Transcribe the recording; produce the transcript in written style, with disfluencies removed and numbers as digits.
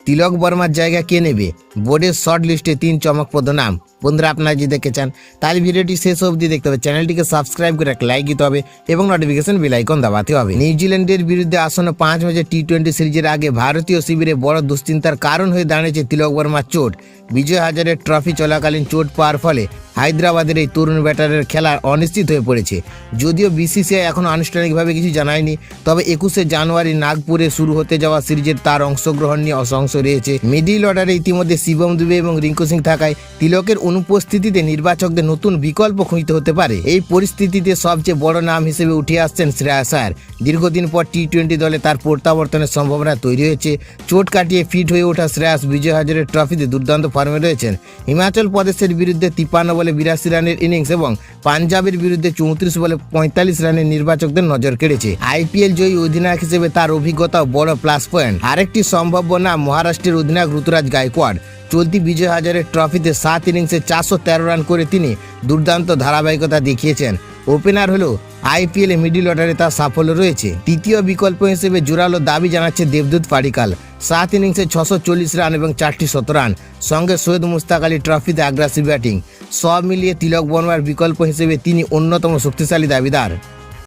তিলক বর্মার জায়গা কে নেবে? বোর্ডের শর্ট লিস্টে 3 চমকপ্রদ নাম। বন্ধুরা, আপনারা যদি দেখতে চান তাহলে ভিডিওটি শেষ অবধি দেখতে হবে, চ্যানেলটিকে সাবস্ক্রাইব করে একটা লাইক দিতে হবে এবং নোটিফিকেশন বেল আইকন দাবাতে হবে। নিউজিল্যান্ডের বিরুদ্ধে আসন্ন 5 ম্যাচের টি-20 সিরিজের আগে ভারতীয় শিবিরে বড় দুশ্চিন্তার কারণ হয়ে দাঁড়িয়েছে তিলক বর্মার চোট। বিজয় হাজারে ট্রফি চলাকালীন চোট পাওয়ার ফলে হায়দ্রাবাদের এই তরুণ ব্যাটারের খেলা অনিশ্চিত হয়ে পড়েছে। যদিও বিসিসিআই এখনও আনুষ্ঠানিকভাবে কিছু জানায়নি, তবে 21শে জানুয়ারি নাগপুরে শুরু হতে যাওয়া সিরিজের তার অংশগ্রহণ নিয়ে সংশয় রয়েছে। মিডিল অর্ডারে ইতিমধ্যে শিবম দুবে এবং রিঙ্কু সিং থাকায় তিলকের অনুপস্থিতিতে নির্বাচকদের নতুন বিকল্প খুঁজতে হতে পারে। এই পরিস্থিতিতে সবচেয়ে বড় নাম হিসেবে উঠে আসছেন শ্রেয়াস আয়ার। দীর্ঘদিন পর টি-20 দলে তার প্রত্যাবর্তনের সম্ভাবনা তৈরি হয়েছে। চোট কাটিয়ে ফিট হয়ে ওঠা শ্রেয়াস বিজয় হাজারে ট্রফিতে দুর্দান্ত ফর্মে রয়েছেন। হিমাচল প্রদেশের বিরুদ্ধে 53 বলে 82 রানের ইনিংস এবং পাঞ্জাবের বিরুদ্ধে 34 বলে 45 রানের নির্বাচকদের নজর কেড়েছে। আইপিএল জয়ী অধিনায়ক হিসেবে তার অভিজ্ঞতাও বড় প্লাস পয়েন্ট। আরেকটি সম্ভাব্য নাম মহারাষ্ট্রের অধিনায়ক ঋতুরাজ গায়কোয়াড়। চলতি বিজয় হাজারে ট্রফিতে 7 ইনিংসে 413 রান করে তিনি দুর্দান্ত ধারাবাহিকতা দেখিয়েছেন। ওপেনার হলেও আইপিএলে মিডিল অর্ডারে তার সাফল্য রয়েছে। তৃতীয় বিকল্প হিসেবে জোরালো দাবি জানাচ্ছে দেবদূত পাডিক্কাল। 7 ইনিংসে 640 রান এবং 4টি শতরান, সঙ্গে সৈয়দ মুশতাক আলী ট্রফিতে আগ্রাসী ব্যাটিং। সব মিলিয়ে তিলক বর্মার বিকল্প হিসেবে তিনি অন্যতম শক্তিশালী দাবিদার।